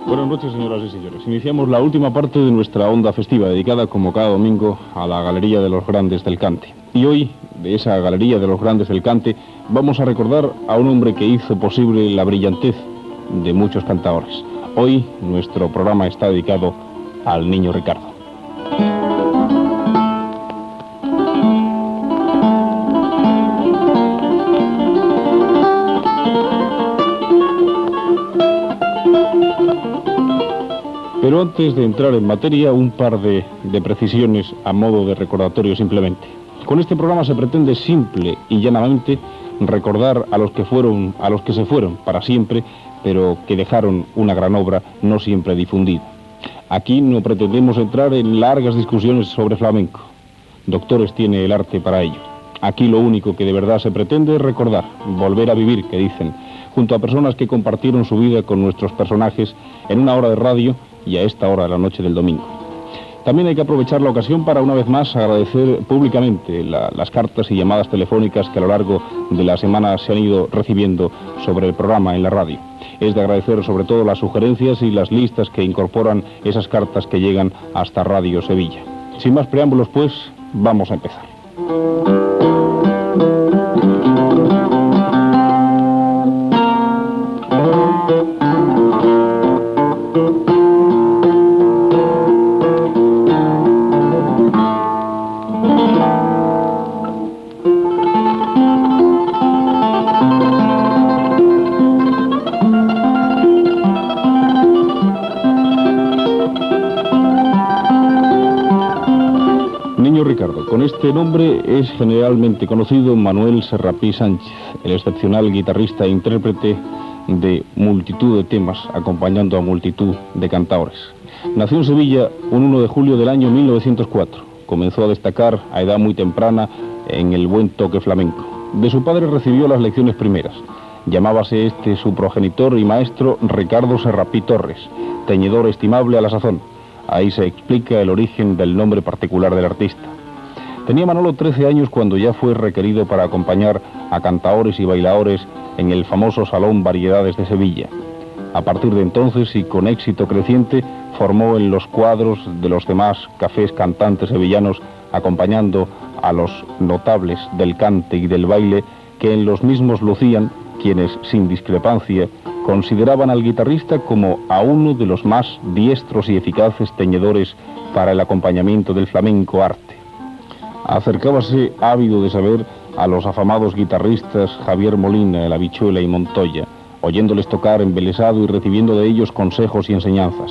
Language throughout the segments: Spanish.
Buenas noches, señoras y señores. Iniciamos la última parte de nuestra onda festiva, dedicada como cada domingo a la Galería de los Grandes del Cante. Y hoy, de esa Galería de los Grandes del Cante, vamos a recordar a un hombre que hizo posible la brillantez de muchos cantaores. Hoy, nuestro programa está dedicado al Niño Ricardo. Pero antes de entrar en materia, un par de precisiones a modo de recordatorio simplemente. Con este programa se pretende simple y llanamente recordar a los que se fueron para siempre, pero que dejaron una gran obra no siempre difundida. Aquí no pretendemos entrar en largas discusiones sobre flamenco. Doctores tiene el arte para ello. Aquí lo único que de verdad se pretende es recordar, volver a vivir, que dicen, junto a personas que compartieron su vida con nuestros personajes en una hora de radio y a esta hora de la noche del domingo. También hay que aprovechar la ocasión para una vez más agradecer públicamente las cartas y llamadas telefónicas que a lo largo de la semana se han ido recibiendo sobre el programa en la radio. Es de agradecer sobre todo las sugerencias y las listas que incorporan esas cartas que llegan hasta Radio Sevilla. Sin más preámbulos, pues, vamos a empezar. Con este nombre es generalmente conocido Manuel Serrapí Sánchez, el excepcional guitarrista e intérprete de multitud de temas, acompañando a multitud de cantaores. Nació en Sevilla un 1 de julio del año 1904. Comenzó a destacar a edad muy temprana en el buen toque flamenco. De su padre recibió las lecciones primeras. Llamábase su progenitor y maestro Ricardo Serrapí Torres, teñidor estimable a la sazón. Ahí se explica el origen del nombre particular del artista. Tenía Manolo 13 años cuando ya fue requerido para acompañar a cantaores y bailaores en el famoso Salón Variedades de Sevilla. A partir de entonces, y con éxito creciente, formó en los cuadros de los demás cafés cantantes sevillanos, acompañando a los notables del cante y del baile, que en los mismos lucían quienes, sin discrepancia, consideraban al guitarrista como a uno de los más diestros y eficaces teñidores para el acompañamiento del flamenco arte. Acercábase ávido de saber a los afamados guitarristas Javier Molina, El Habichuela y Montoya, oyéndoles tocar embelesado y recibiendo de ellos consejos y enseñanzas.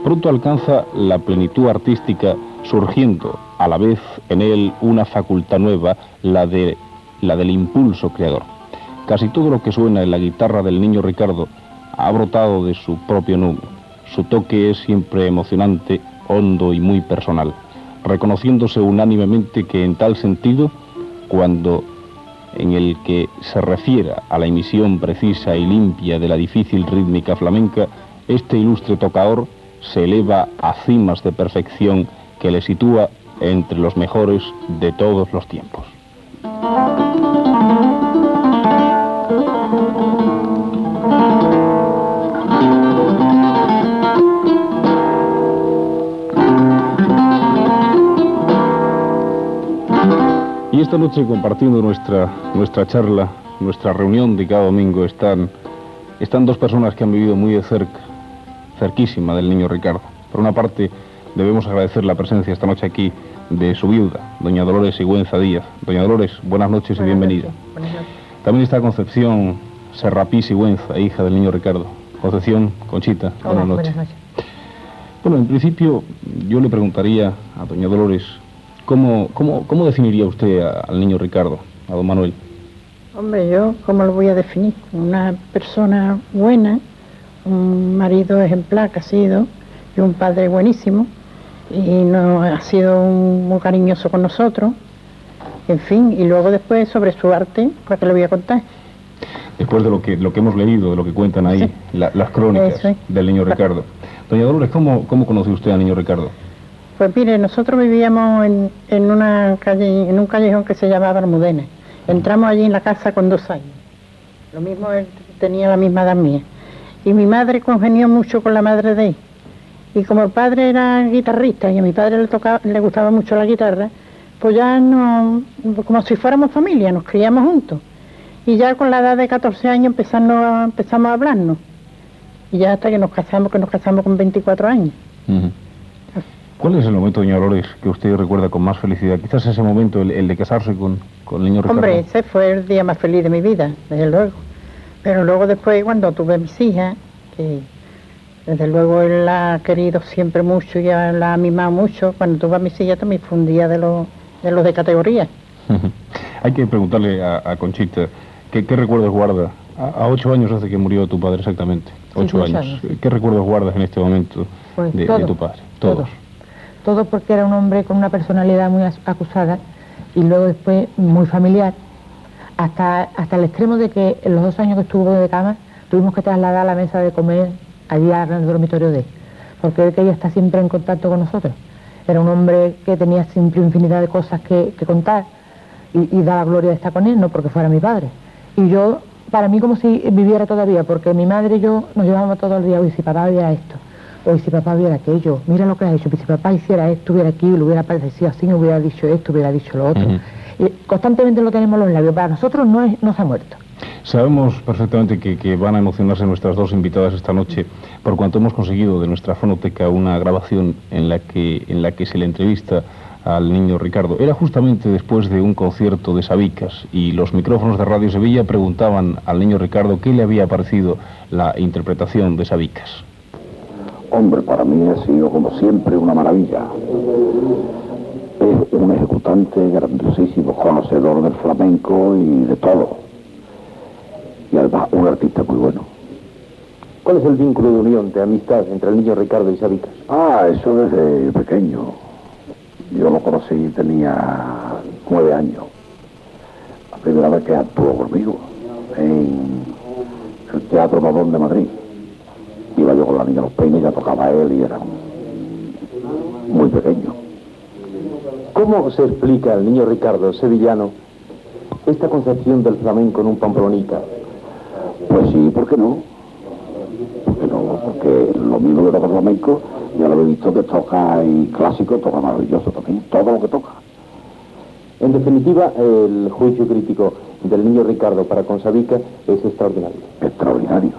Pronto alcanza la plenitud artística, surgiendo a la vez en él una facultad nueva, la del impulso creador. Casi todo lo que suena en la guitarra del Niño Ricardo ha brotado de su propio nudo. Su toque es siempre emocionante, hondo y muy personal, reconociéndose unánimemente que en tal sentido, cuando en el que se refiera a la emisión precisa y limpia de la difícil rítmica flamenca, este ilustre tocador se eleva a cimas de perfección que le sitúa entre los mejores de todos los tiempos. Y esta noche, compartiendo nuestra charla, nuestra reunión de cada domingo, están dos personas que han vivido muy de cerca, cerquísima del Niño Ricardo. Por una parte, debemos agradecer la presencia esta noche aquí de su viuda, doña Dolores Sigüenza Díaz. Doña Dolores, buenas noches y bienvenida. Buenas noches. También está Concepción Serrapí Sigüenza, hija del Niño Ricardo. Concepción, Conchita, Hola, buenas noches. Buenas noches. Bueno, en principio, yo le preguntaría a doña Dolores, ¿cómo definiría usted al Niño Ricardo, a don Manuel? Hombre, yo, ¿cómo lo voy a definir? Una persona buena, un marido ejemplar que ha sido, y un padre buenísimo, y no ha sido muy cariñoso con nosotros, en fin, y luego después sobre su arte, ¿para qué le voy a contar? Después de lo que hemos leído, de lo que cuentan ahí, sí, las crónicas del Niño Ricardo. Doña Dolores, ¿cómo conoció usted al Niño Ricardo? Pues mire, nosotros vivíamos en una calle, en un callejón que se llamaba Almudena. Entramos allí en la casa con 2 años. Lo mismo, él tenía la misma edad mía. Y mi madre congenió mucho con la madre de él. Y como el padre era guitarrista y a mi padre le gustaba mucho la guitarra, pues ya no, como si fuéramos familia, nos criamos juntos. Y ya con la edad de 14 años empezamos a hablarnos. Y ya hasta que nos casamos con 24 años. Uh-huh. ¿Cuál es el momento, doña Dolores, que usted recuerda con más felicidad? Quizás ese momento, el de casarse con el niño Ricardo. Hombre, ese fue el día más feliz de mi vida, desde luego. Pero luego después, cuando tuve mis hijas, que desde luego él la ha querido siempre mucho y la ha mimado mucho, cuando tuve a mis hijas también fue un día de los de categoría. Hay que preguntarle a Conchita, ¿qué recuerdos guarda? A 8 años hace que murió tu padre exactamente. 8 años. ¿Qué recuerdos guardas en este momento pues de tu padre? Todos. Todo porque era un hombre con una personalidad muy acusada y luego después muy familiar, hasta el extremo de que en los 2 años que estuvo de cama tuvimos que trasladar la mesa de comer allí al dormitorio de él, porque él quería estar siempre en contacto con nosotros. Era un hombre que tenía siempre infinidad de cosas que contar y daba gloria de estar con él, no porque fuera mi padre. Y yo, para mí, como si viviera todavía, porque mi madre y yo nos llevábamos todo el día, uy, si papá viera esto, o si papá viera aquello, mira lo que ha hecho, si papá hiciera esto, hubiera aquí, lo hubiera parecido así, no hubiera dicho esto, hubiera dicho lo otro. Y constantemente lo tenemos en los labios, para nosotros no se ha muerto. Sabemos perfectamente que van a emocionarse nuestras dos invitadas esta noche, por cuanto hemos conseguido de nuestra fonoteca una grabación en la que se le entrevista al niño Ricardo. Era justamente después de un concierto de Sabicas y los micrófonos de Radio Sevilla preguntaban al niño Ricardo qué le había parecido la interpretación de Sabicas. Hombre, para mí ha sido como siempre una maravilla. Es un ejecutante grandiosísimo, conocedor del flamenco y de todo. Y además un artista muy bueno. ¿Cuál es el vínculo de unión, de amistad entre el niño Ricardo y Sabicas? Eso desde pequeño. Yo lo conocí, tenía 9 años. La primera vez que actuó conmigo en el Teatro Nodón de Madrid. Iba yo con la niña Los Peines, ya tocaba él y era muy pequeño. ¿Cómo se explica al niño Ricardo sevillano esta concepción del flamenco en un pamplonita? Pues sí, ¿por qué no? ¿Por qué no? Porque lo mismo que toca flamenco, ya lo he visto que toca y clásico, toca maravilloso también, todo lo que toca. En definitiva, el juicio crítico del niño Ricardo para con Sabicas es extraordinario. Extraordinario.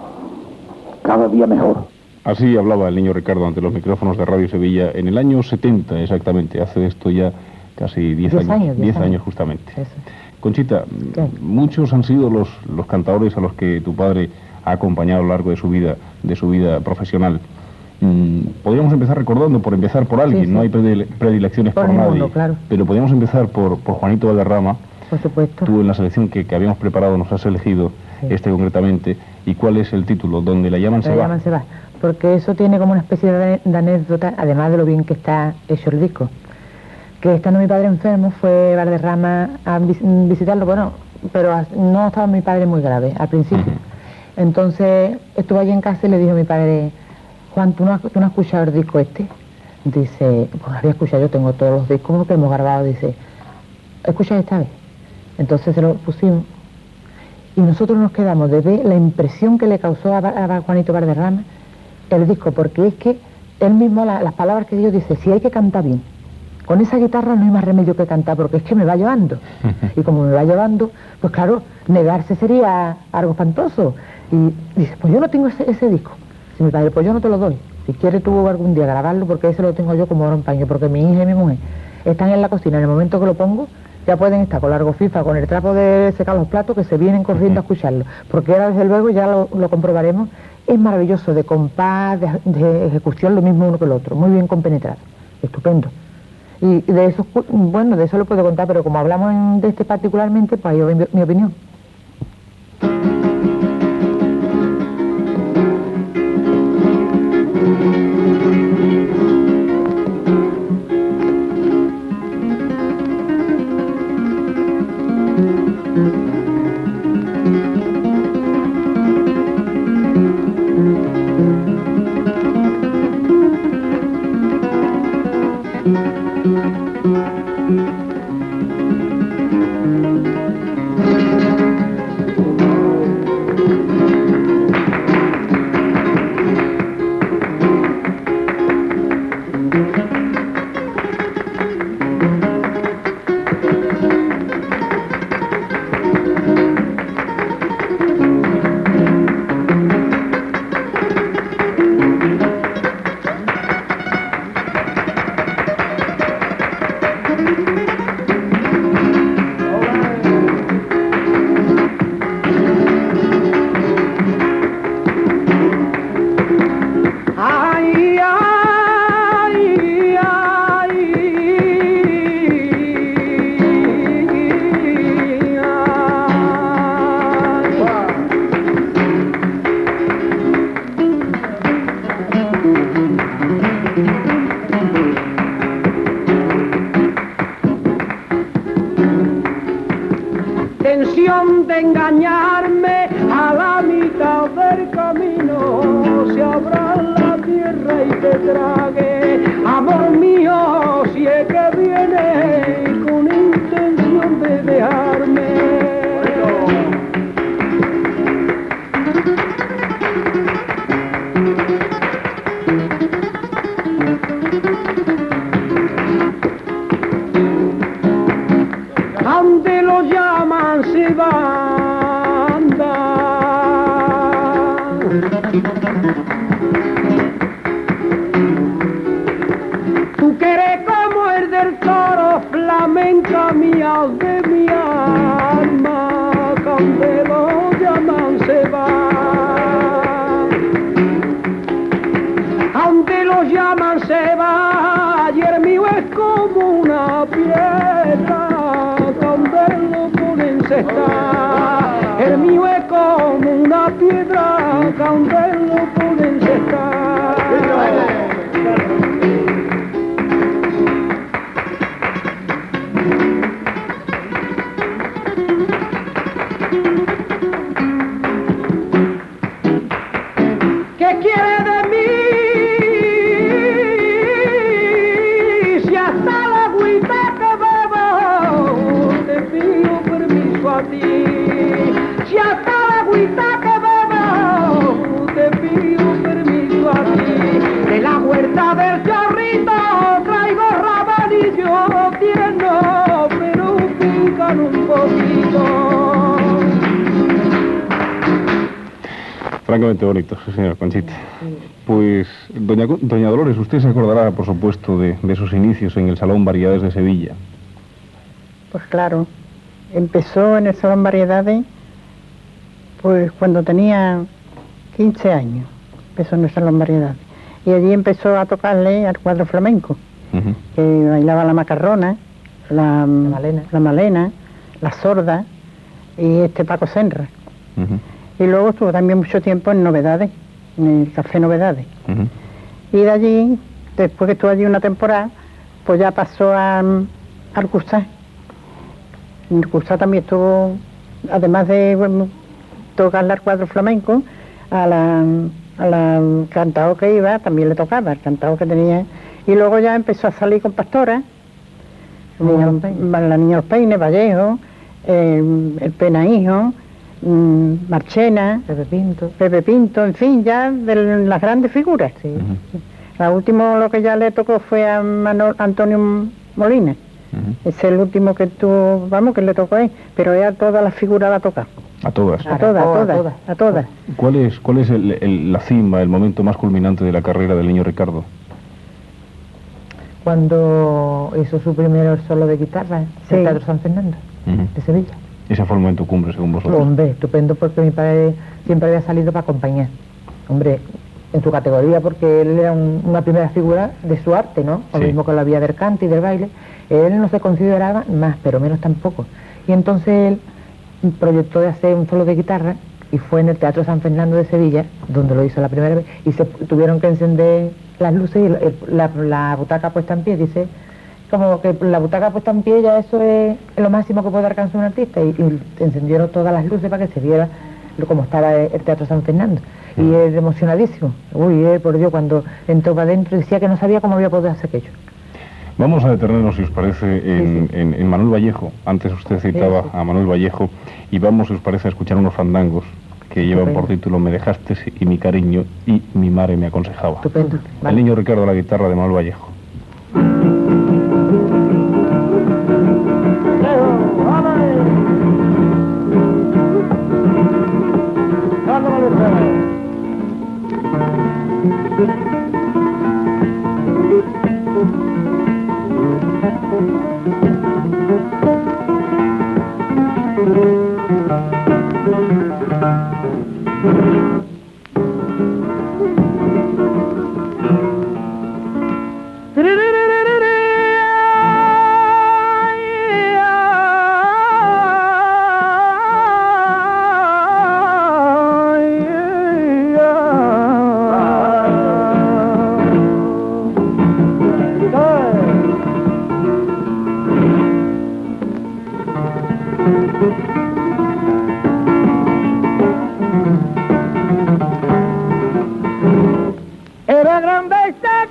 Cada día mejor. Así hablaba el niño Ricardo ante los micrófonos de Radio Sevilla en el año 70 exactamente, hace esto ya casi 10 años. 10 años justamente. Eso. Conchita, ¿qué? Muchos han sido los cantadores a los que tu padre ha acompañado a lo largo de su vida profesional. Podríamos empezar recordando, por empezar por alguien, sí. No hay predilecciones por nadie, mundo, claro. Pero podríamos empezar por Juanito Valderrama. Por supuesto. Tú en la selección que habíamos preparado nos has elegido concretamente. ¿Y cuál es el título? ¿Donde la llaman se va? La llaman se va, porque eso tiene como una especie de anécdota, además de lo bien que está hecho el disco. Que estando mi padre enfermo, fue Valderrama a visitarlo, bueno, pero no estaba mi padre muy grave al principio. Entonces estuve allí en casa y le dijo a mi padre, Juan, ¿tú no has escuchado el disco este? Dice, pues lo había escuchado, yo tengo todos los discos que hemos grabado, dice, ¿escuchas esta vez? Entonces se lo pusimos y nosotros nos quedamos de ver la impresión que le causó a Juanito Valderrama el disco, porque es que él mismo, las palabras que Dios dice, si hay que cantar bien, con esa guitarra no hay más remedio que cantar, porque es que me va llevando. Y como me va llevando, pues claro, negarse sería algo espantoso. Y dice, pues yo no tengo ese disco. Si mi padre, pues yo no te lo doy. Si quieres tú algún día grabarlo, porque ese lo tengo yo como oro en paño, porque mi hija y mi mujer están en la cocina, en el momento que lo pongo, ya pueden estar con largo FIFA, con el trapo de secar los platos, que se vienen corriendo a escucharlo. Porque ahora, desde luego, ya lo comprobaremos, es maravilloso, de compás, de ejecución, lo mismo uno que el otro, muy bien compenetrado, estupendo. Y de eso, bueno, de eso lo puedo contar, pero como hablamos de este particularmente, pues yo doy mi opinión. trague. Amor mío, si es que viene con intención de dejarme. Ante lo llaman se banda. Tú que eres como el del toro, flamenca mía de mi alma, ante lo llaman se va. Ante lo llaman se va, y el mío es como una piedra. Está. El mío es como una piedra, donde lo pueden estar. ¿Qué quiere de mí? Si hasta la agüita que bebo te pido permiso a ti. Si hasta la agüita que bebo te pido permiso a ti. De la huerta del chorrito traigo rabanillo tierno, pero pican un poquito. Francamente bonito, sí, señora Conchita. Pues, doña Dolores, usted se acordará, por supuesto, de esos inicios en el Salón Variedades de Sevilla. Pues claro, empezó en el Salón Variedades, pues cuando tenía 15 años, empezó en el Salón Variedades. Y allí empezó a tocarle al cuadro flamenco, que bailaba la macarrona, la malena, la sorda y Paco Senra. Y luego estuvo también mucho tiempo en Novedades, en el Café Novedades. Y de allí, después que estuvo allí una temporada, pues ya pasó al Cursá. En el Cursá también estuvo, además de tocarle al cuadro flamenco, a la cantao que iba, también le tocaba, el cantao que tenía. Y luego ya empezó a salir con Pastora, la Niña Los Peines, Vallejo, el Penahijo, Marchena, Pepe Pinto, en fin, ya de las grandes figuras. Sí. La última lo que ya le tocó fue a Antonio Molina. Es el último que tuvo, vamos, que le tocó a él, pero ella todas las figuras la ha tocado. A todas. A todas. ¿Cuál es la cima, el momento más culminante de la carrera del niño Ricardo? Cuando hizo su primer solo de guitarra en el Teatro San Fernando, de Sevilla. Ese fue el momento cumbre, según vosotros. Hombre, estupendo, porque mi padre siempre había salido para acompañar. Hombre, en su categoría, porque él era una primera figura de su arte, ¿no? Lo mismo que lo había del cante y del baile. Él no se consideraba más, pero menos tampoco. Y entonces él proyectó de hacer un solo de guitarra y fue en el Teatro San Fernando de Sevilla, donde lo hizo la primera vez, y se tuvieron que encender las luces y la butaca puesta en pie. Dice, como que la butaca puesta en pie ya eso es lo máximo que puede alcanzar un artista, y encendieron todas las luces para que se viera como estaba el Teatro San Fernando. Y él emocionadísimo. Uy, por Dios, cuando entró para adentro decía que no sabía cómo había podido hacer aquello. Vamos a detenernos, si os parece, en Manuel Vallejo. Antes usted citaba a Manuel Vallejo, y vamos, si os parece, a escuchar unos fandangos que llevan por título Me dejaste y mi cariño y mi madre me aconsejaba. Estupendo. El niño Ricardo a la guitarra de Manuel Vallejo. Era grande esta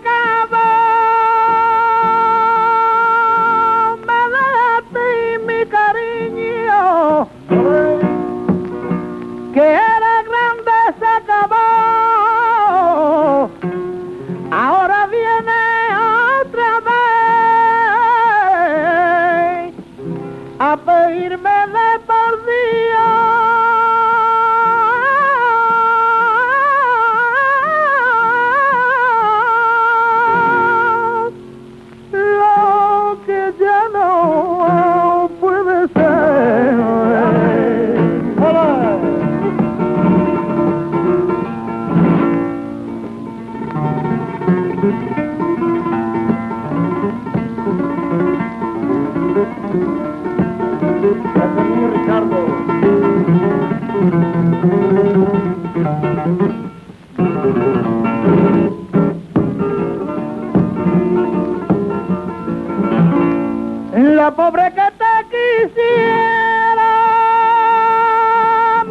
pobre que te quisiera,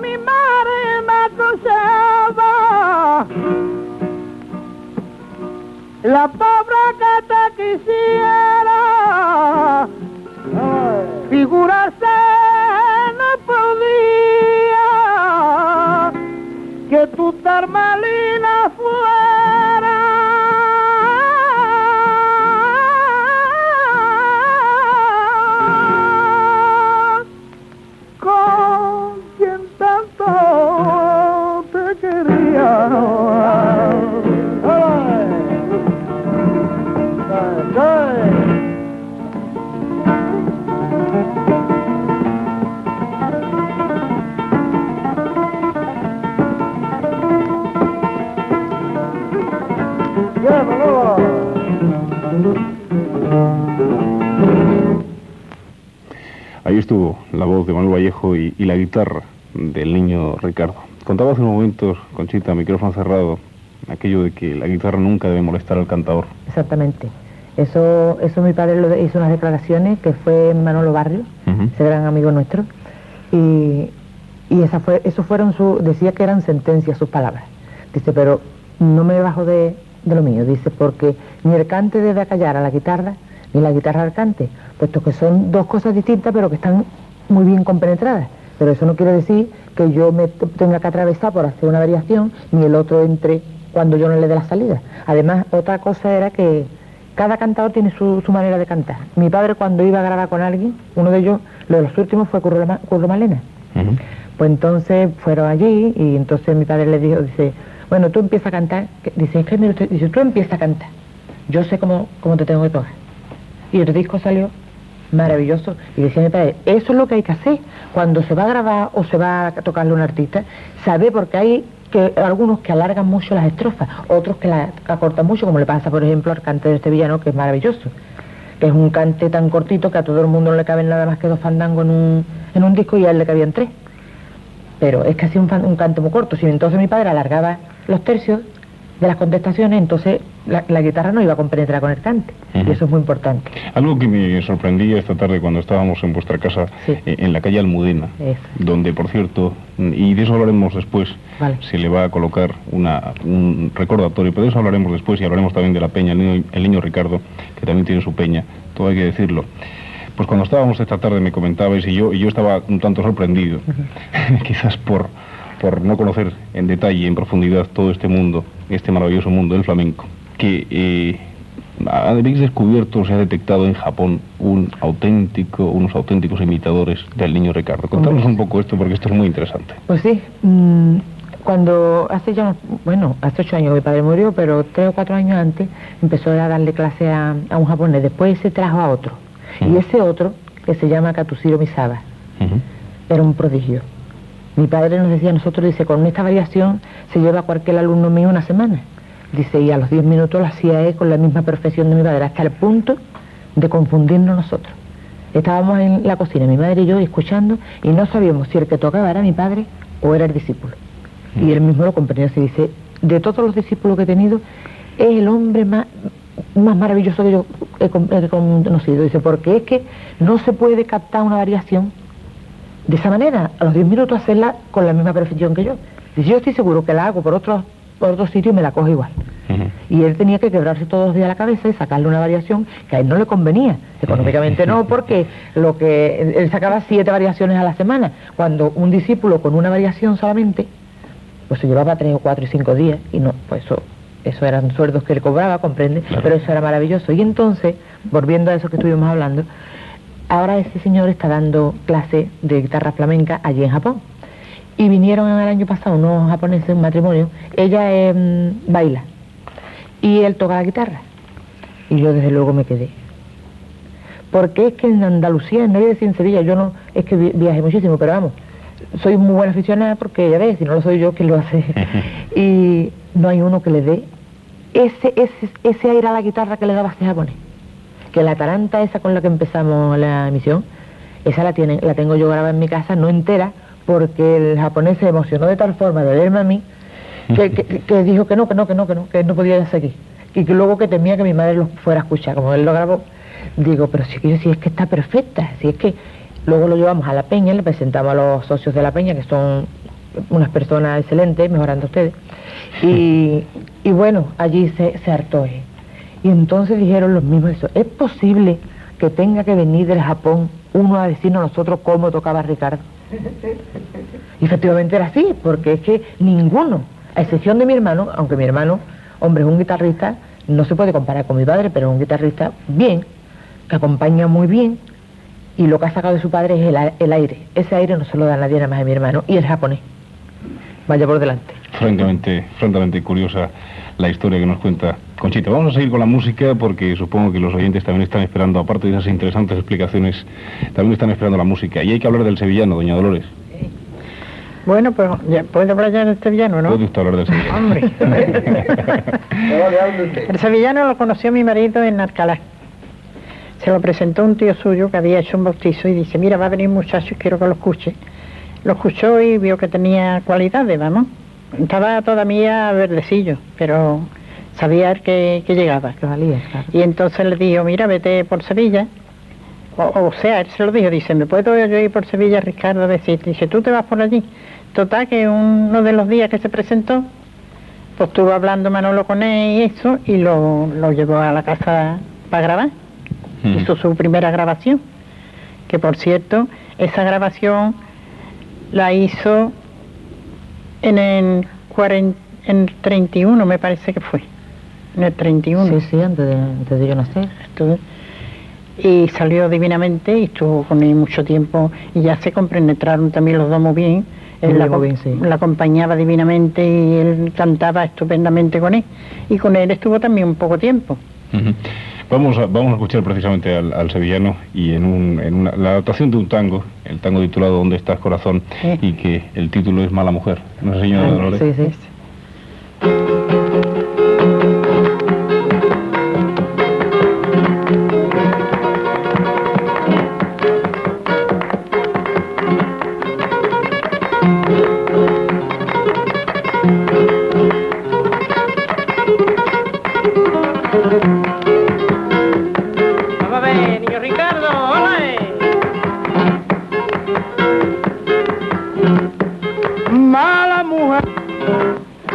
mi madre me acusaba. La pobre que te quisiera, figurarse no podía que tu Carmelina fuera con quien tanto te quería. Ahí estuvo la voz de Manuel Vallejo y la guitarra del niño Ricardo. Contaba hace unos momentos, Conchita, micrófono cerrado, aquello de que la guitarra nunca debe molestar al cantador. Exactamente. Eso mi padre hizo unas declaraciones que fue Manolo Barrio, ese gran amigo nuestro, y eso fueron decía que eran sentencias sus palabras. Dice, pero no me bajo de lo mío, dice, porque ni el cante debe acallar a la guitarra, ni la guitarra al cante, puesto que son dos cosas distintas, pero que están muy bien compenetradas. Pero eso no quiere decir que yo me tenga que atravesar por hacer una variación, ni el otro entre cuando yo no le dé la salida. Además, otra cosa era que cada cantador tiene su manera de cantar. Mi padre, cuando iba a grabar con alguien, uno de ellos, lo de los últimos fue Curro Malena. Pues entonces fueron allí y entonces mi padre le dijo, dice, bueno, tú empiezas a cantar. Dice, es que mira usted, dice, tú empiezas a cantar. Yo sé cómo te tengo que tocar. Y el disco salió maravilloso. Y decía mi padre, eso es lo que hay que hacer cuando se va a grabar o se va a tocarle a un artista. Sabe, porque hay algunos que alargan mucho las estrofas, otros que las acortan mucho, como le pasa, por ejemplo, al cante de sevillano, que es maravilloso. Que es un cante tan cortito que a todo el mundo no le caben nada más que 2 fandangos en un disco y a él le cabían 3. Pero es casi un cante muy corto. Si entonces mi padre alargaba los tercios de las contestaciones, entonces la guitarra no iba a compenetrar con el cante. Y eso es muy importante. Algo que me sorprendía esta tarde cuando estábamos en vuestra casa, sí, en la calle Almudena, donde, por cierto, y de eso hablaremos después, vale, se le va a colocar un recordatorio, pero de eso hablaremos después y hablaremos también de la peña, el niño Ricardo, que también tiene su peña, todo hay que decirlo. Pues cuando estábamos esta tarde me comentabais, y yo estaba un tanto sorprendido, quizás por no conocer en detalle, en profundidad, todo este mundo, este maravilloso mundo del flamenco, que habéis descubierto, se ha detectado en Japón unos auténticos imitadores del niño Ricardo. Contadnos un poco esto, porque esto es muy interesante. Pues sí, cuando hace 8 años mi padre murió, pero 3 o 4 años antes empezó a darle clase a un japonés, después se trajo a otro, y ese otro, que se llama Katsuhiro Misawa, era un prodigio. Mi padre nos decía a nosotros, dice, con esta variación se lleva cualquier alumno mío una semana. Dice, y a los 10 minutos lo hacía él con la misma perfección de mi padre, hasta el punto de confundirnos nosotros. Estábamos en la cocina, mi madre y yo, escuchando, y no sabíamos si el que tocaba era mi padre o era el discípulo. Y él mismo lo comprendió, se dice, de todos los discípulos que he tenido, es el hombre más maravilloso que yo he conocido. Dice, porque es que no se puede captar una variación de esa manera, a los 10 minutos hacerla con la misma perfección que yo. Dice, yo estoy seguro que la hago por otros sitios y me la cojo igual. Y él tenía que quebrarse todos los días la cabeza y sacarle una variación que a él no le convenía. Económicamente no, porque él sacaba 7 variaciones a la semana, cuando un discípulo con una variación solamente, pues se llevaba 3 o 4 y 5 días, y no, pues eso eran sueldos que él cobraba, comprende, claro. Pero eso era maravilloso. Y entonces, volviendo a eso que estuvimos hablando, ahora ese señor está dando clase de guitarra flamenca allí en Japón. Y vinieron el año pasado unos japoneses, un matrimonio, ella baila y él toca la guitarra. Y yo desde luego me quedé. Porque es que en Andalucía, no voy a decir en Sevilla, yo no, es que viajé muchísimo, pero vamos, soy muy buena aficionada porque ya ves, si no lo soy yo, ¿quién lo hace? Y no hay uno que le dé ese aire a la guitarra que le daba este japonés. Que la taranta esa con la que empezamos la emisión, esa la tengo yo grabada en mi casa, no entera, porque el japonés se emocionó de tal forma de verme a mí, que dijo que no podía seguir. Y que luego que temía que mi madre lo fuera a escuchar, como él lo grabó. Digo, pero si es que está perfecta, si es que... Luego lo llevamos a la peña, le presentamos a los socios de la peña, que son unas personas excelentes, mejorando ustedes. Y bueno, allí se hartó él. Y entonces dijeron los mismos eso, ¿es posible que tenga que venir del Japón uno a decirnos a nosotros cómo tocaba Ricardo? Y efectivamente era así, porque es que ninguno, a excepción de mi hermano, aunque mi hermano, hombre, es un guitarrista, no se puede comparar con mi padre, pero es un guitarrista bien, que acompaña muy bien, y lo que ha sacado de su padre es el aire. Ese aire no se lo da nadie nada más a mi hermano, y el japonés. Vaya por delante. Francamente curiosa la historia que nos cuenta Conchita. Vamos a seguir con la música porque supongo que los oyentes también están esperando, aparte de esas interesantes explicaciones, también están esperando la música. Y hay que hablar del sevillano, doña Dolores. Bueno, pues ya puede hablar ya del sevillano, ¿no? Puede usted hablar del sevillano. Hombre. El sevillano lo conoció mi marido en Alcalá. Se lo presentó un tío suyo que había hecho un bautizo y dice, mira, va a venir un muchacho y quiero que lo escuche. Lo escuchó y vio que tenía cualidades, vamos. Estaba todavía verdecillo, pero sabía él que llegaba. Que valía, claro. Y entonces le dijo, mira, vete por Sevilla. O sea, él se lo dijo, dice, ¿me puedo yo ir por Sevilla, Ricardo, a decir? Dice, tú te vas por allí. Total, que uno de los días que se presentó, pues estuvo hablando Manolo con él y eso, y lo llevó a la casa para grabar. Hizo su primera grabación, que por cierto, esa grabación la hizo en el 31, me parece que fue. En el 31. Sí, antes de yo nacer. Y salió divinamente y estuvo con él mucho tiempo y ya se compenetraron también los dos muy bien. Él la acompañaba divinamente y él cantaba estupendamente con él. Y con él estuvo también un poco tiempo. Vamos a escuchar precisamente al sevillano y en la adaptación de un tango, el tango titulado ¿Dónde estás, corazón? Y que el título es Mala mujer. ¿No sé, señora Dolores? Sí.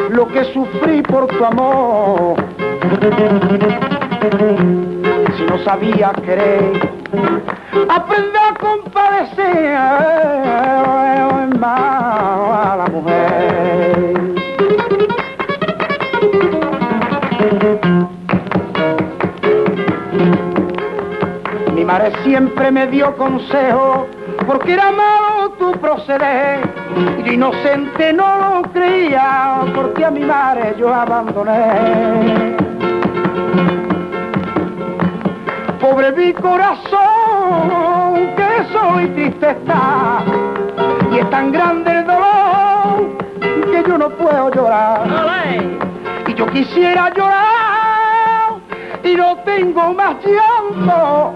Lo que sufrí por tu amor, si no sabía querer, aprendí a compadecer, mala mujer. Mi madre siempre me dio consejo, porque era malo tu proceder, y yo inocente no lo creía, porque a mi madre yo abandoné. Pobre mi corazón, que soy triste está, y es tan grande el dolor, que yo no puedo llorar. Y yo quisiera llorar, y no tengo más llanto,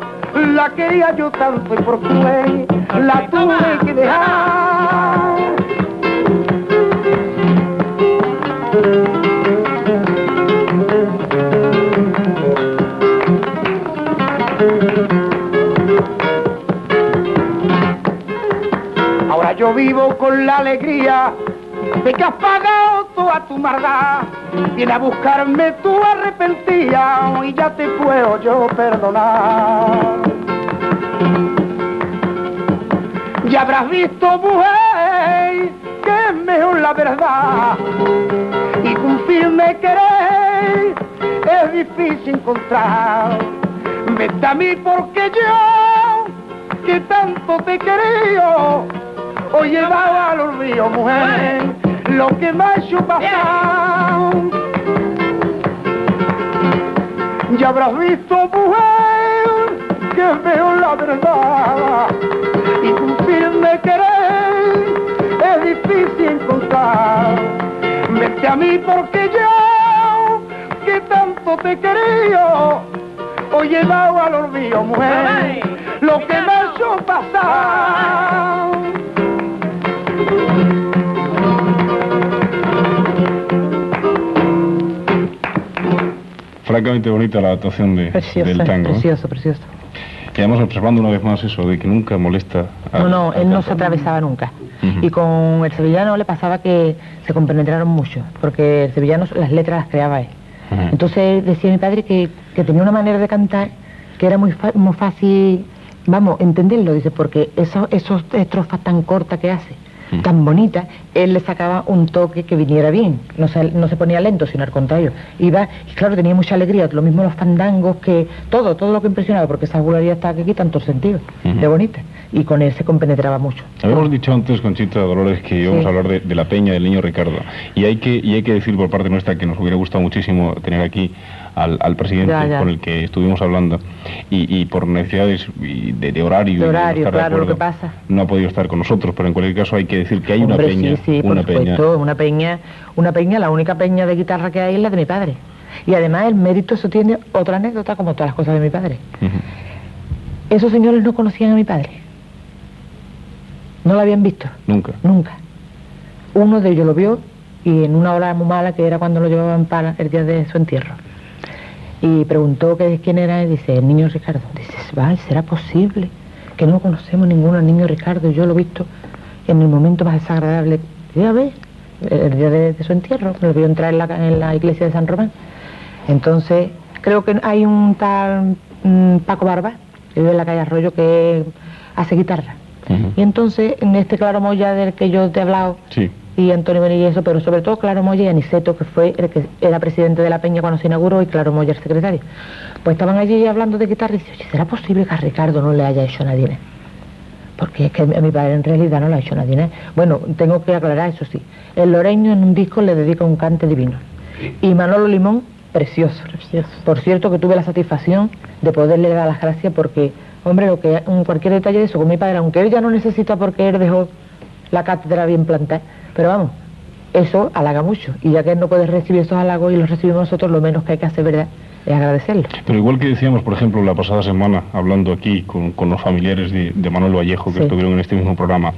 la quería yo tanto y por cruel la tuve que dejar. Ahora yo vivo con la alegría de que has pagado toda tu maldad. Viene a buscarme tu arrepentida y ya te puedo yo perdonar. Ya habrás visto, mujer, que es mejor la verdad, y con firme querer es difícil encontrar. Vete a mí porque yo, que tanto te he querido, hoy he dado al olvido, mujer, lo que me ha hecho pasar. Ya habrás visto, mujer, que es mejor la verdad, y tu firme querer es difícil encontrar. Vete a mí porque yo, que tanto te he querido, hoy he dado al olvido, mujer, lo que me ha hecho pasar. Francamente bonita la adaptación del tango. Precioso. Y además observando una vez más eso, de que nunca molesta No, él no cantor. se atravesaba nunca. Ujú. Y con el sevillano le pasaba que se compenetraron mucho, porque el sevillano las letras las creaba él. Ujú. Entonces decía mi padre que tenía una manera de cantar que era muy fácil, vamos, entenderlo, dice, porque esos estrofas tan cortas que hace, tan bonitas, él le sacaba un toque que viniera bien, no se ponía lento, sino al contrario. Iba, y claro, tenía mucha alegría, lo mismo los fandangos, que todo lo que impresionaba, porque esa vulgaridad está que quita en todo sentido, de bonita, y con él se compenetraba mucho. Habíamos dicho antes, Conchita Dolores, que íbamos a hablar de la peña del niño Ricardo, y hay que decir por parte nuestra que nos hubiera gustado muchísimo tener aquí al presidente Ya. con el que estuvimos hablando, y por necesidades de horario, De horario, y no estar de claro, lo acuerdo, que pasa. no ha podido estar con nosotros, pero en cualquier caso hay que decir que hay Hombre, una peña, sí, por una peña. supuesto, una peña, la única peña de guitarra que hay es la de mi padre. Y además el mérito, eso tiene otra anécdota, como todas las cosas de mi padre. Ujú. Esos señores no conocían a mi padre. No lo habían visto, Nunca. nunca. Uno de ellos lo vio y en una hora muy mala, que era cuando lo llevaban para el día de su entierro. Y preguntó quién era y dice, el niño Ricardo. Dice, vale, ¿será posible que no conocemos ninguno al niño Ricardo? Yo lo he visto en el momento más desagradable. Ya ves, el día de su entierro, me lo vio entrar en la iglesia de San Román. Entonces, creo que hay un tal Paco Barba, que vive en la calle Arroyo, que hace guitarra. Ujú. Y entonces, en este Claro Moya del que yo te he hablado, Sí. y Antonio Benítez y eso, pero sobre todo Claro Moya y Aniceto, que fue el que era presidente de la Peña cuando se inauguró, y Claro Moya el secretario. Pues estaban allí hablando de guitarra y dice, oye, ¿será posible que a Ricardo no le haya hecho nadie nada? Porque es que a mi padre en realidad no le ha hecho nadie nada. Bueno, tengo que aclarar eso sí. El Loreño en un disco le dedica un cante divino. Y Manolo Limón, precioso. Por cierto que tuve la satisfacción de poderle dar las gracias porque, hombre, cualquier detalle de eso con mi padre, aunque él ya no necesita porque él dejó la cátedra bien plantada, pero vamos, eso halaga mucho. Y ya que él no puede recibir esos halagos y los recibimos nosotros, lo menos que hay que hacer, ¿verdad?, es agradecerlo. Pero igual que decíamos, por ejemplo, la pasada semana, hablando aquí con los familiares de Manuel Vallejo, que Sí. estuvieron en este mismo programa,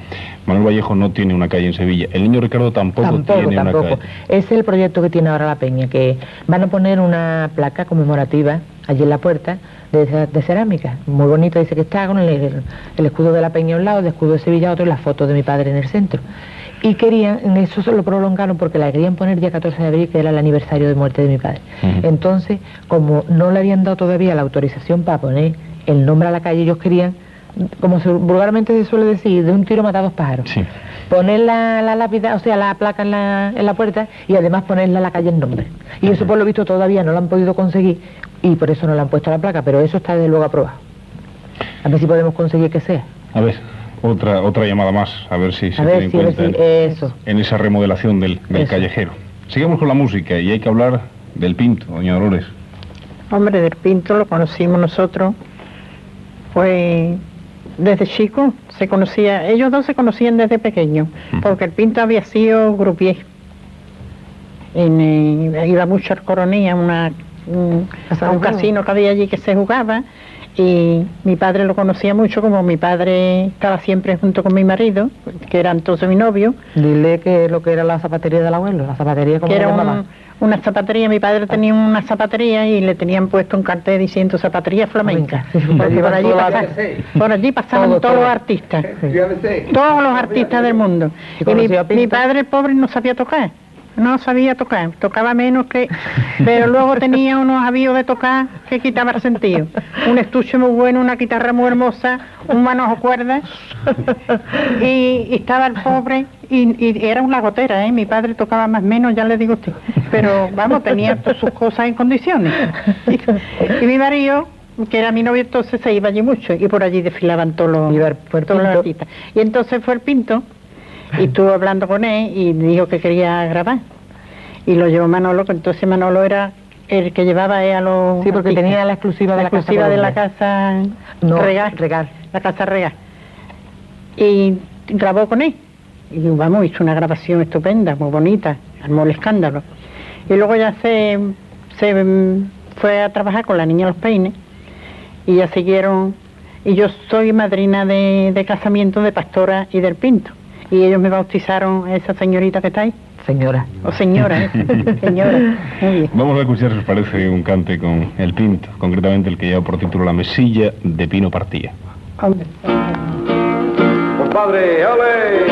Manuel Vallejo no tiene una calle en Sevilla. El niño Ricardo tampoco tiene una calle. Ese es el proyecto que tiene ahora la Peña, que van a poner una placa conmemorativa allí en la puerta de cerámica, muy bonita, dice que está con el escudo de la Peña a un lado, el escudo de Sevilla otro y la foto de mi padre en el centro. Y querían, eso se lo prolongaron porque la querían poner día 14 de abril, que era el aniversario de muerte de mi padre. Ujú. Entonces, como no le habían dado todavía la autorización para poner el nombre a la calle, ellos querían, como vulgarmente se suele decir, de un tiro matar a dos pájaros. Sí. Poner la lápida, o sea, la placa en la puerta y además ponerle a la calle el nombre. Y eso por lo visto todavía no lo han podido conseguir y por eso no le han puesto la placa, pero eso está desde luego aprobado. A ver si podemos conseguir que sea. A ver, otra llamada más, a ver si se A tiene ver en si, cuenta eso. en esa remodelación del Eso. callejero. Sigamos con la música y hay que hablar del Pinto, doña Dolores. Hombre, del Pinto lo conocimos nosotros, pues desde chico se conocía, ellos dos se conocían desde pequeños, porque el Pinto había sido grupier. Iba mucho al Coronilla, a un casino que había allí que se jugaba, y mi padre lo conocía mucho, como mi padre estaba siempre junto con mi marido, que era entonces mi novio, Dile que lo que era la zapatería del abuelo, la zapatería como que se era llamaba. una zapatería. Mi padre tenía una zapatería y le tenían puesto un cartel diciendo zapatería flamenca. Porque por allí pasaban todos los artistas, todos los artistas del mundo. ¿Y Y conoció a Pinto? mi padre, el pobre, no sabía tocar. No sabía tocar, tocaba menos que... Pero luego tenía unos avíos de tocar que quitaba el sentido. Un estuche muy bueno, una guitarra muy hermosa, un manojo cuerda. Y estaba el pobre, y era una gotera, ¿eh? Mi padre tocaba más o menos, ya le digo a usted. Pero vamos, tenía todas sus cosas en condiciones. Y mi marido, que era mi novio, entonces se iba allí mucho, y por allí desfilaban todos Iba los, todos los Pinto. artistas. Y entonces fue el Pinto, y estuvo hablando con él y dijo que quería grabar. Y lo llevó Manolo, que entonces Manolo era el que llevaba a los Sí, porque artistas. tenía la exclusiva de la casa exclusiva de la Colombia. casa No, Regal. La casa Regal. Y grabó con él. Y vamos, hizo una grabación estupenda, muy bonita, armó el escándalo. Y luego ya se fue a trabajar con la Niña de los Peines y ya siguieron. Y yo soy madrina de casamiento de Pastora y del Pinto. Y ellos me bautizaron, esa señorita que está ahí, Señora. O señora, señora. Muy bien. Vamos a escuchar, si os parece, un cante con el Pinto, concretamente el que lleva por título La mesilla de Pino Partía. Hombre. Compadre, ¡ale!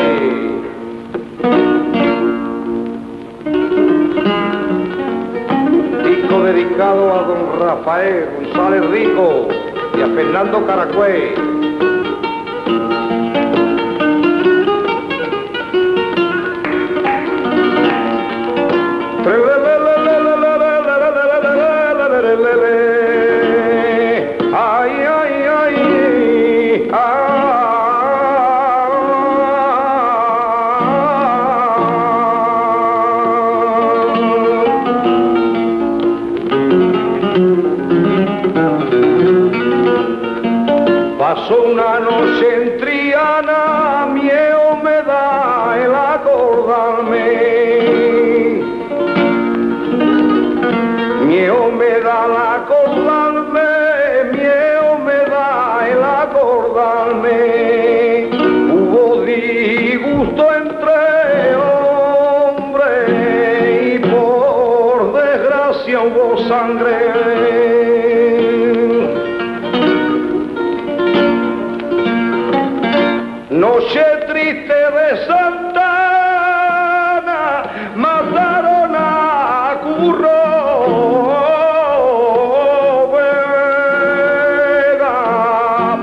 Disco dedicado a don Rafael González Rico y a Fernando Caracué. Ay, ay, ay, pasó una noche en Triana, miedo me da el acordarme. Miedo me da el acordarme, miedo me da el acordarme. Hubo disgusto entre hombres y por desgracia hubo sangre. Noche triste de Santana, mataron a Curro Vega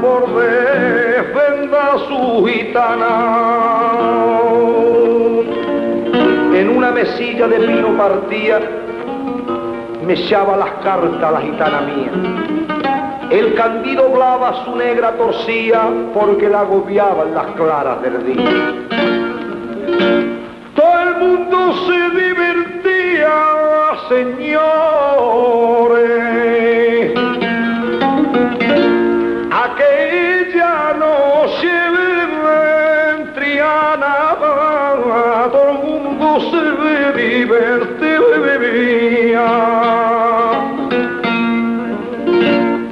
por defender su gitana. En una mesilla de pino partía, me echaba las cartas la gitana mía. El candido doblaba su negra torcía porque la agobiaban las claras del día. Todo el mundo se divertía, señores. Aquella noche en Triana, todo el mundo se divertía.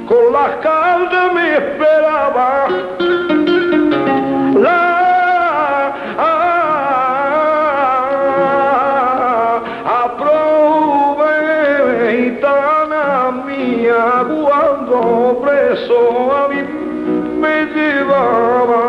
Con las caldas me esperaba la aproveitana mía cuando preso a mí me llevaba.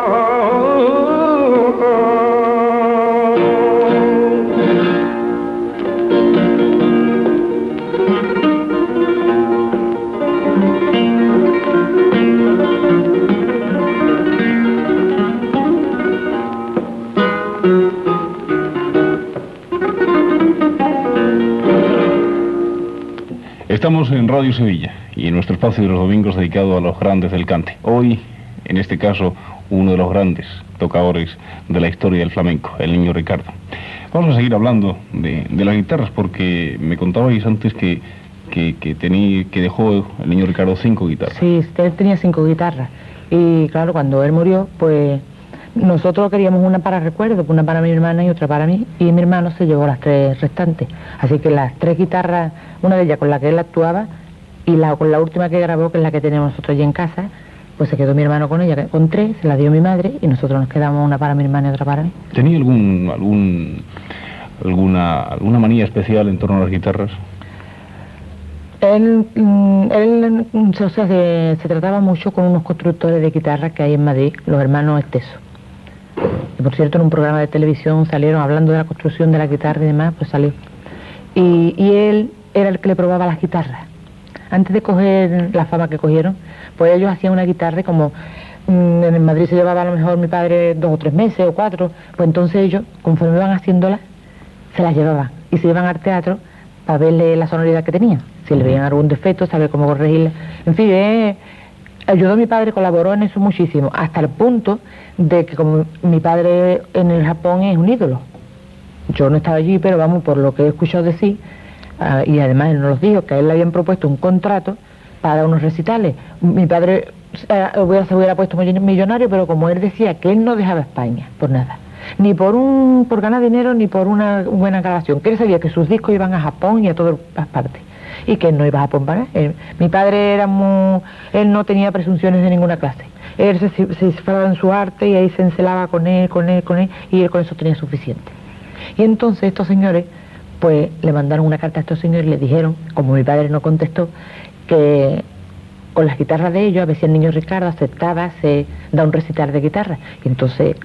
Estamos en Radio Sevilla y en nuestro espacio de los domingos dedicado a los grandes del cante. Hoy, en este caso, uno de los grandes tocadores de la historia del flamenco, el Niño Ricardo. Vamos a seguir hablando de las guitarras porque me contabais antes que dejó el Niño Ricardo 5 guitarras. Sí, él tenía 5 guitarras. Y claro, cuando él murió, pues nosotros queríamos una para recuerdo, una para mi hermana y otra para mí, y mi hermano se llevó las 3 restantes. Así que las 3 guitarras, una de ellas con la que él actuaba, y con la última que grabó, que es la que tenemos nosotros allí en casa, pues se quedó mi hermano con ella, con 3, se la dio mi madre, y nosotros nos quedamos una para mi hermana y otra para mí. ¿Tenía alguna manía especial en torno a las guitarras? Él se trataba mucho con unos constructores de guitarras que hay en Madrid, los hermanos Esteso. Y por cierto, en un programa de televisión salieron hablando de la construcción de la guitarra y demás, pues salió. Y él era el que le probaba las guitarras. Antes de coger la fama que cogieron, pues ellos hacían una guitarra y como en Madrid se llevaba a lo mejor mi padre 2 o 3 meses o 4, pues entonces ellos, conforme iban haciéndolas, se las llevaban y se iban al teatro para verle la sonoridad que tenían. Si le veían algún defecto, saber cómo corregirla. En fin, ayudó a mi padre, colaboró en eso muchísimo, hasta el punto de que como mi padre en el Japón es un ídolo. Yo no estaba allí, pero vamos, por lo que he escuchado decir, y además él nos lo dijo, que a él le habían propuesto un contrato para unos recitales. Mi padre se hubiera puesto millonario, pero como él decía que él no dejaba España, por nada. Ni por ganar dinero, ni por una buena grabación. Que él sabía que sus discos iban a Japón y a todas partes. Y que él no iba a Japón para nada. Mi padre él no tenía presunciones de ninguna clase. Él se disfrazaba en su arte y ahí se encelaba con él, y él con eso tenía suficiente. Y entonces estos señores, pues le mandaron una carta a estos señores y les dijeron, como mi padre no contestó, que con las guitarras de ellos, a ver si el niño Ricardo aceptaba, se da un recital de guitarra. Y entonces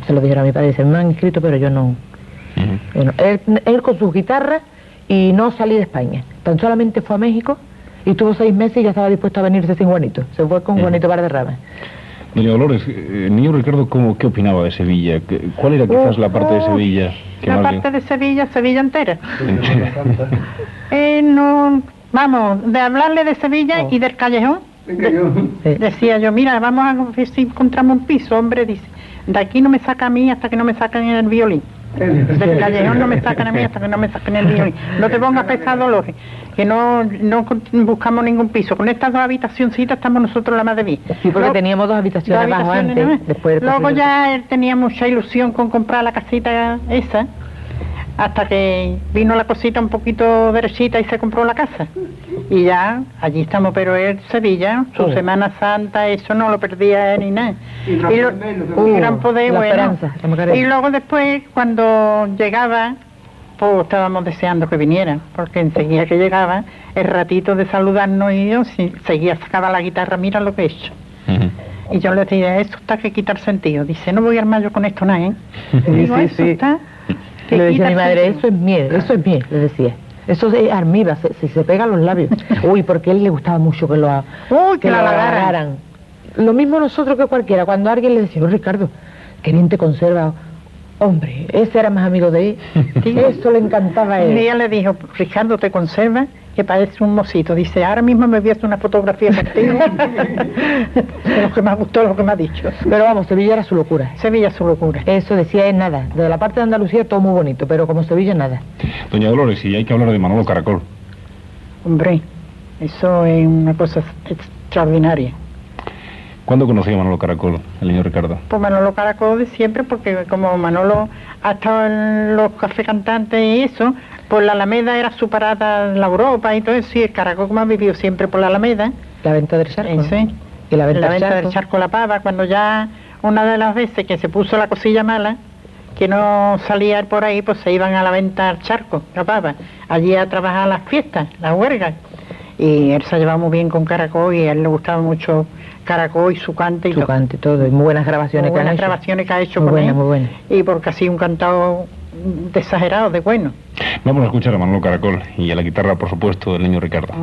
se lo dijeron a mi padre, dice, me han inscrito, pero yo no. Bueno, él con sus guitarras y no salí de España. Tan solamente fue a México y tuvo 6 meses y ya estaba dispuesto a venirse sin Juanito. Se fue con Juanito Valderrama. Doña Dolores, el niño Ricardo, ¿qué opinaba de Sevilla? ¿Cuál era quizás la parte de Sevilla que la más parte de Sevilla entera. No, vamos, de hablarle de Sevilla y del callejón. Decía yo, mira, vamos a ver si encontramos un piso, hombre, dice, de aquí no me saca a mí hasta que no me saquen el violín. Del callejón no me sacan a mí hasta que no me saquen el violín. No te pongas pesado, Dolores, que no buscamos ningún piso. Con estas 2 habitacioncitas estamos nosotros la más de bien. Sí, porque teníamos 2 habitaciones abajo antes. Luego ya él tenía mucha ilusión con comprar la casita esa, hasta que vino la cosita un poquito derechita y se compró la casa. Y ya, allí estamos, pero él, Sevilla, su Semana Santa, eso no lo perdía ni nada. Y Gran Poder, bueno. Y luego después, cuando llegaba, pues estábamos deseando que viniera, porque enseguida que llegaba, el ratito de saludarnos y yo seguía, sacaba la guitarra, mira lo que he hecho. Y yo le decía, esto está que quitar sentido. Dice, no voy a armar yo con esto nada, ¿eh? Y digo, eso está... Le decía a mi madre, eso es miel, le decía. Eso es armiva, se pegan los labios. Uy, porque a él le gustaba mucho que lo halagaran. Lo mismo nosotros que cualquiera. Cuando alguien le decía, Ricardo, qué bien te conserva. Hombre, ese era más amigo de él. Eso le encantaba a él. Y ella le dijo, Ricardo, te conserva, que parece un mocito. Dice, ahora mismo me voy a hacer una fotografía contigo. De lo que me ha gustado, lo que me ha dicho. Pero vamos, Sevilla era su locura. Sevilla su locura. Eso decía él, nada. De la parte de Andalucía todo muy bonito, pero como Sevilla nada. Doña Dolores, y hay que hablar de Manolo Caracol. Hombre, eso es una cosa extraordinaria. ¿Cuándo conocía a Manolo Caracol, el niño Ricardo? Pues Manolo Caracol de siempre, porque como Manolo ha estado en los cafés cantantes y eso, pues la Alameda era su parada en la Europa y todo eso, y el Caracol como ha vivido siempre por la Alameda. La venta del charco. Sí. Y la venta del charco La Pava, cuando ya una de las veces que se puso la cosilla mala, que no salía por ahí, pues se iban a la venta al charco, La Pava, allí a trabajar las fiestas, las huelgas. Y él se llevaba muy bien con Caracol y a él le gustaba mucho Caracol y su cante y todo. Y muy buenas grabaciones muy buenas grabaciones que ha hecho muy con buena, él. Muy buena. Y porque ha sido un cantado de exagerado, de bueno. Vamos a escuchar a Manolo Caracol y a la guitarra, por supuesto, del niño Ricardo.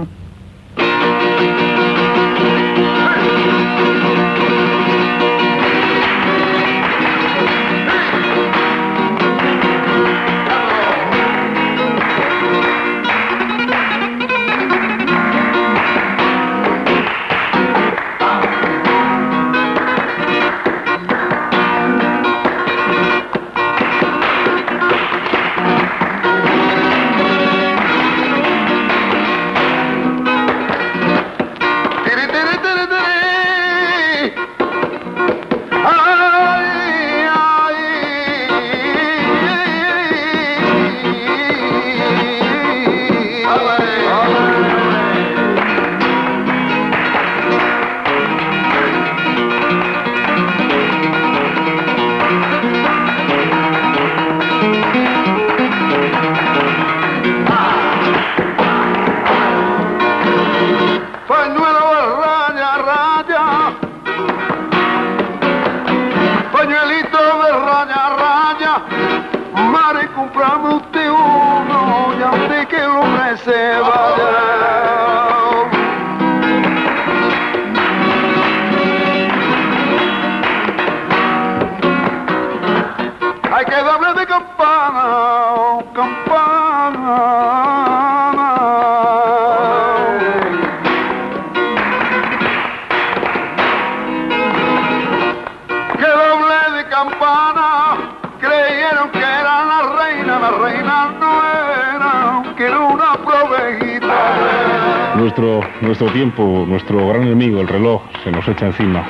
Nuestro tiempo, nuestro gran enemigo, el reloj, se nos echa encima.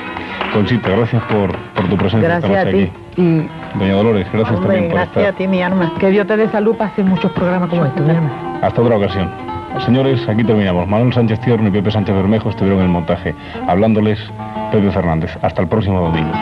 Conchita, gracias por tu presencia. Gracias a ti. Aquí. Doña Dolores, gracias también por gracias estar. A ti, mi alma. Que Dios te dé salud para hacer muchos programas como estos, mi alma. Hasta otra ocasión. Señores, aquí terminamos. Manuel Sánchez Tierno y Pepe Sánchez Bermejo estuvieron en el montaje. Hablándoles Pepe Fernández. Hasta el próximo domingo.